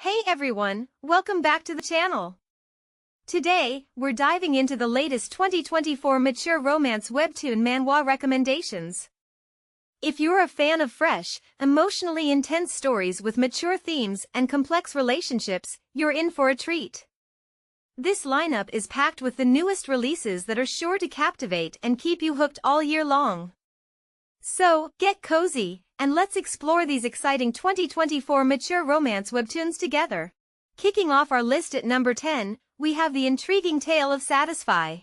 Hey everyone, welcome back to the channel. Today, we're diving into the latest 2024 mature romance webtoon manhwa recommendations. If you're a fan of fresh, emotionally intense stories with mature themes and complex relationships, you're in for a treat. This lineup is packed with the newest releases that are sure to captivate and keep you hooked all year long. So, get cozy, and let's explore these exciting 2024 mature romance webtoons together. Kicking off our list at number 10, we have the intriguing tale of Satisfy.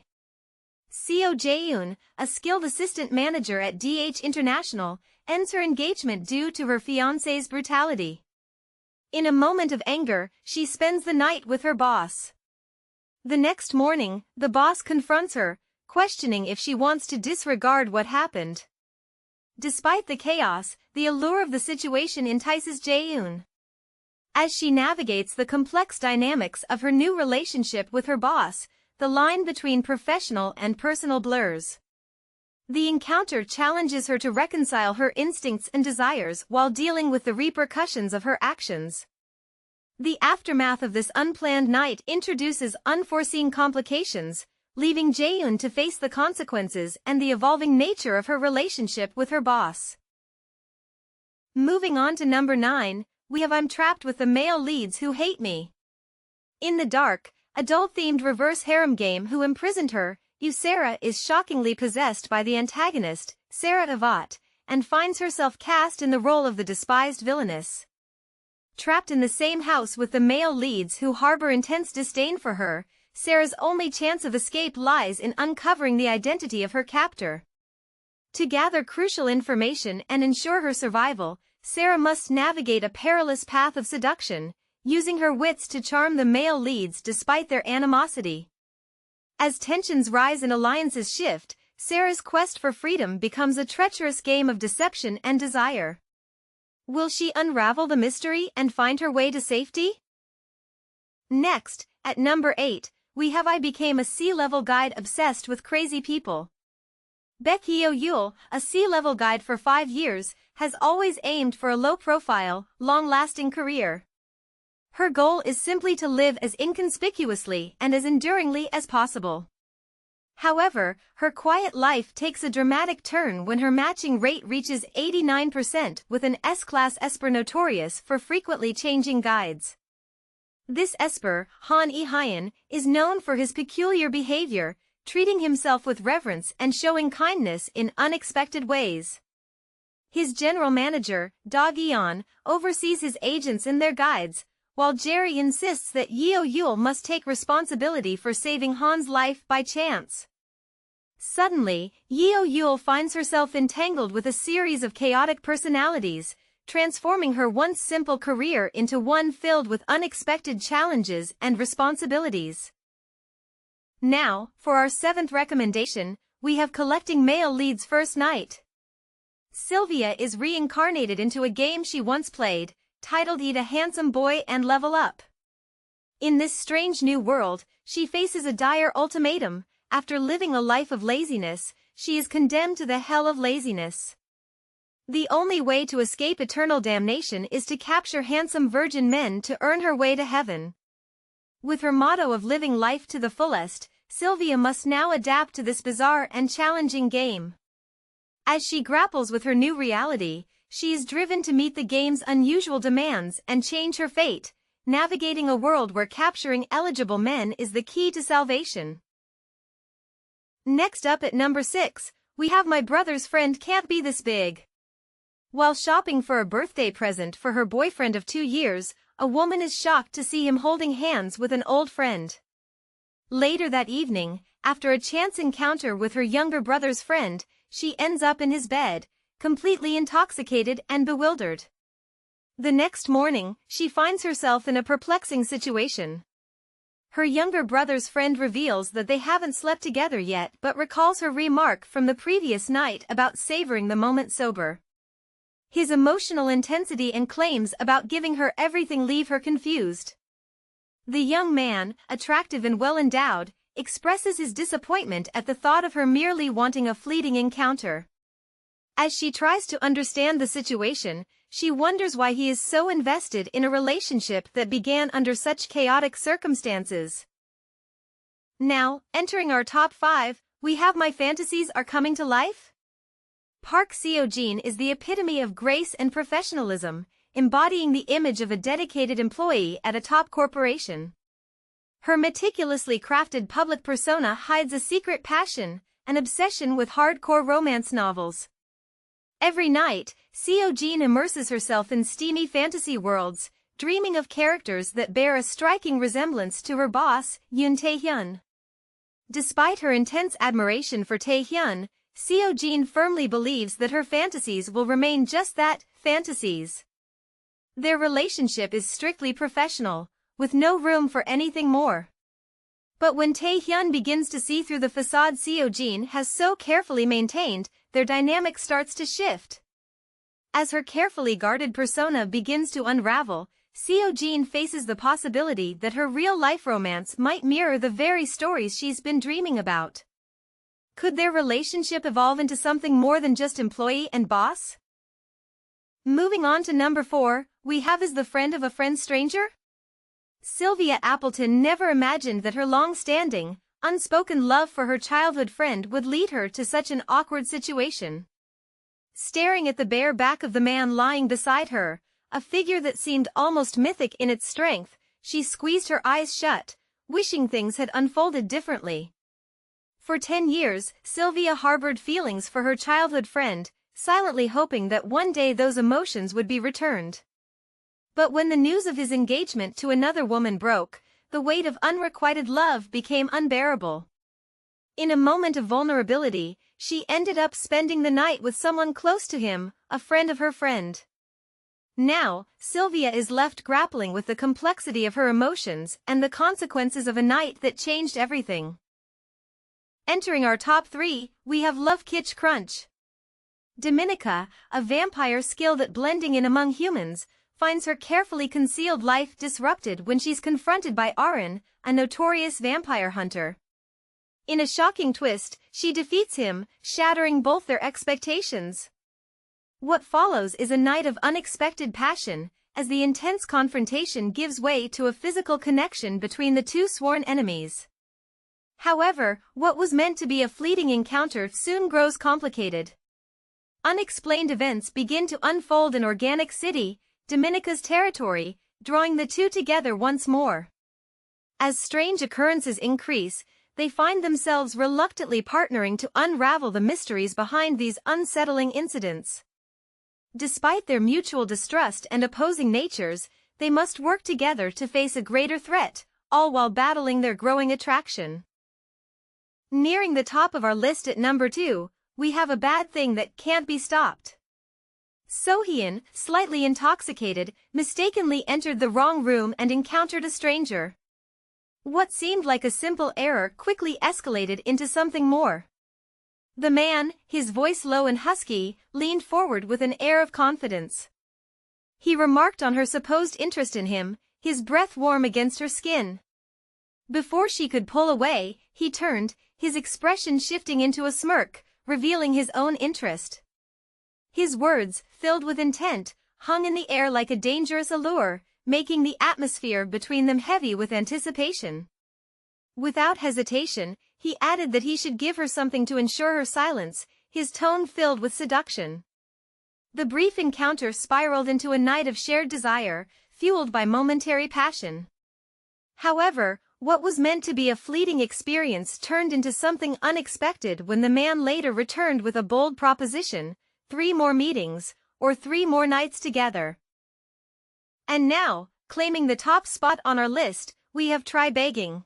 Seo Jae-eun, a skilled assistant manager at DH International, ends her engagement due to her fiancé's brutality. In a moment of anger, she spends the night with her boss. The next morning, the boss confronts her, questioning if she wants to disregard what happened. Despite the chaos, the allure of the situation entices Jae-eun. As she navigates the complex dynamics of her new relationship with her boss, the line between professional and personal blurs. The encounter challenges her to reconcile her instincts and desires while dealing with the repercussions of her actions. The aftermath of this unplanned night introduces unforeseen complications, leaving Jae-eun to face the consequences and the evolving nature of her relationship with her boss. Moving on to number 9, we have I'm Trapped with the Male Leads Who Hate Me. In the dark, adult-themed reverse harem game Who Imprisoned Her, Sarah is shockingly possessed by the antagonist, Sarah Avat, and finds herself cast in the role of the despised villainess. Trapped in the same house with the male leads who harbor intense disdain for her, Sarah's only chance of escape lies in uncovering the identity of her captor. To gather crucial information and ensure her survival, Sarah must navigate a perilous path of seduction, using her wits to charm the male leads despite their animosity. As tensions rise and alliances shift, Sarah's quest for freedom becomes a treacherous game of deception and desire. Will she unravel the mystery and find her way to safety? Next, at number 8, we have I Became a Sea-Level Guide Obsessed with Crazy People. Baek Hyo-yul, a sea-level guide for 5 years, has always aimed for a low-profile, long-lasting career. Her goal is simply to live as inconspicuously and as enduringly as possible. However, her quiet life takes a dramatic turn when her matching rate reaches 89% with an S-class esper notorious for frequently changing guides. This esper, Han E-hyun, is known for his peculiar behavior, treating himself with reverence and showing kindness in unexpected ways. His general manager, Da Gi-yeon, oversees his agents and their guides, while Jerry insists that Yeo-yul must take responsibility for saving Han's life by chance. Suddenly, Yeo-yul finds herself entangled with a series of chaotic personalities, transforming her once simple career into one filled with unexpected challenges and responsibilities. Now, for our 7th recommendation, we have Collecting Male Leads First Night. Sylvia is reincarnated into a game she once played, titled Eat a Handsome Boy and Level Up. In this strange new world, she faces a dire ultimatum. After living a life of laziness, she is condemned to the hell of laziness. The only way to escape eternal damnation is to capture handsome virgin men to earn her way to heaven. With her motto of living life to the fullest, Sylvia must now adapt to this bizarre and challenging game. As she grapples with her new reality, she is driven to meet the game's unusual demands and change her fate, navigating a world where capturing eligible men is the key to salvation. Next up at number 6, we have My Brother's Friend Can't Be This Big. While shopping for a birthday present for her boyfriend of 2 years, a woman is shocked to see him holding hands with an old friend. Later that evening, after a chance encounter with her younger brother's friend, she ends up in his bed, completely intoxicated and bewildered. The next morning, she finds herself in a perplexing situation. Her younger brother's friend reveals that they haven't slept together yet but recalls her remark from the previous night about savoring the moment sober. His emotional intensity and claims about giving her everything leave her confused. The young man, attractive and well-endowed, expresses his disappointment at the thought of her merely wanting a fleeting encounter. As she tries to understand the situation, she wonders why he is so invested in a relationship that began under such chaotic circumstances. Now, entering our top 5, we have My Fantasies Are Coming to Life. Park Seo-jin is the epitome of grace and professionalism, embodying the image of a dedicated employee at a top corporation. Her meticulously crafted public persona hides a secret passion, an obsession with hardcore romance novels. Every night, Seo-jin immerses herself in steamy fantasy worlds, dreaming of characters that bear a striking resemblance to her boss, Yoon Tae-hyun. Despite her intense admiration for Tae-hyun, Seo-jin firmly believes that her fantasies will remain just that, fantasies. Their relationship is strictly professional, with no room for anything more. But when Tae-hyun begins to see through the facade Seo-jin has so carefully maintained, their dynamic starts to shift. As her carefully guarded persona begins to unravel, Seo-jin faces the possibility that her real-life romance might mirror the very stories she's been dreaming about. Could their relationship evolve into something more than just employee and boss? Moving on to number 4, we have Is the Friend of a Friend Stranger? Sylvia Appleton never imagined that her long-standing, unspoken love for her childhood friend would lead her to such an awkward situation. Staring at the bare back of the man lying beside her, a figure that seemed almost mythic in its strength, she squeezed her eyes shut, wishing things had unfolded differently. For 10 years, Sylvia harbored feelings for her childhood friend, silently hoping that one day those emotions would be returned. But when the news of his engagement to another woman broke, the weight of unrequited love became unbearable. In a moment of vulnerability, she ended up spending the night with someone close to him, a friend of her friend. Now, Sylvia is left grappling with the complexity of her emotions and the consequences of a night that changed everything. Entering our top 3, we have Love Kitsch Crunch. Dominica, a vampire skilled at blending in among humans, finds her carefully concealed life disrupted when she's confronted by Aaron, a notorious vampire hunter. In a shocking twist, she defeats him, shattering both their expectations. What follows is a night of unexpected passion, as the intense confrontation gives way to a physical connection between the two sworn enemies. However, what was meant to be a fleeting encounter soon grows complicated. Unexplained events begin to unfold in Organic City, Dominica's territory, drawing the two together once more. As strange occurrences increase, they find themselves reluctantly partnering to unravel the mysteries behind these unsettling incidents. Despite their mutual distrust and opposing natures, they must work together to face a greater threat, all while battling their growing attraction. Nearing the top of our list at number 2, we have A Bad Thing That Can't Be Stopped. So-hyun, slightly intoxicated, mistakenly entered the wrong room and encountered a stranger. What seemed like a simple error quickly escalated into something more. The man, his voice low and husky, leaned forward with an air of confidence. He remarked on her supposed interest in him, his breath warm against her skin. Before she could pull away, he turned, his expression shifting into a smirk, revealing his own interest. His words, filled with intent, hung in the air like a dangerous allure, making the atmosphere between them heavy with anticipation. Without hesitation, he added that he should give her something to ensure her silence, his tone filled with seduction. The brief encounter spiraled into a night of shared desire, fueled by momentary passion. However, what was meant to be a fleeting experience turned into something unexpected when the man later returned with a bold proposition: 3 more meetings, or 3 more nights together. And now, claiming the top spot on our list, we have Try Begging.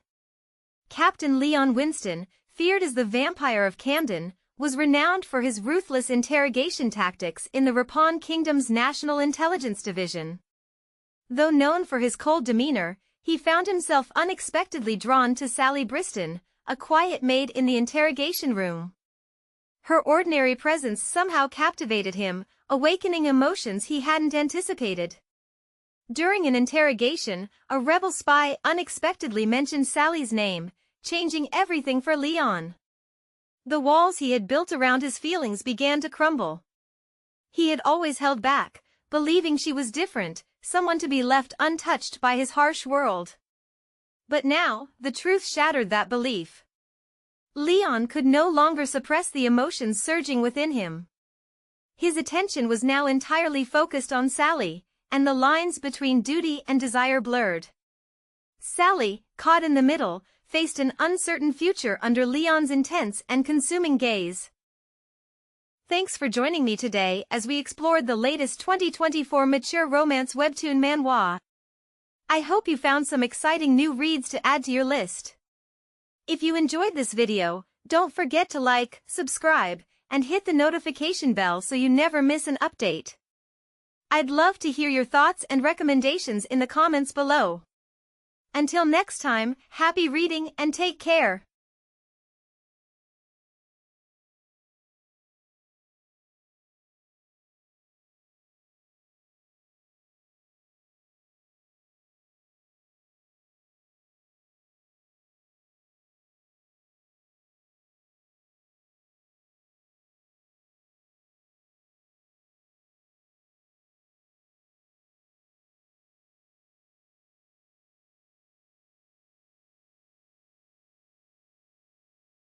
Captain Leon Winston, feared as the Vampire of Camden, was renowned for his ruthless interrogation tactics in the Ripon Kingdom's National Intelligence Division. Though known for his cold demeanor, he found himself unexpectedly drawn to Sally Briston, a quiet maid in the interrogation room. Her ordinary presence somehow captivated him, awakening emotions he hadn't anticipated. During an interrogation, a rebel spy unexpectedly mentioned Sally's name, changing everything for Leon. The walls he had built around his feelings began to crumble. He had always held back, believing she was different, someone to be left untouched by his harsh world. But now, the truth shattered that belief. Leon could no longer suppress the emotions surging within him. His attention was now entirely focused on Sally, and the lines between duty and desire blurred. Sally, caught in the middle, faced an uncertain future under Leon's intense and consuming gaze. Thanks for joining me today as we explored the latest 2024 mature romance webtoon manhwa. I hope you found some exciting new reads to add to your list. If you enjoyed this video, don't forget to like, subscribe, and hit the notification bell so you never miss an update. I'd love to hear your thoughts and recommendations in the comments below. Until next time, happy reading and take care.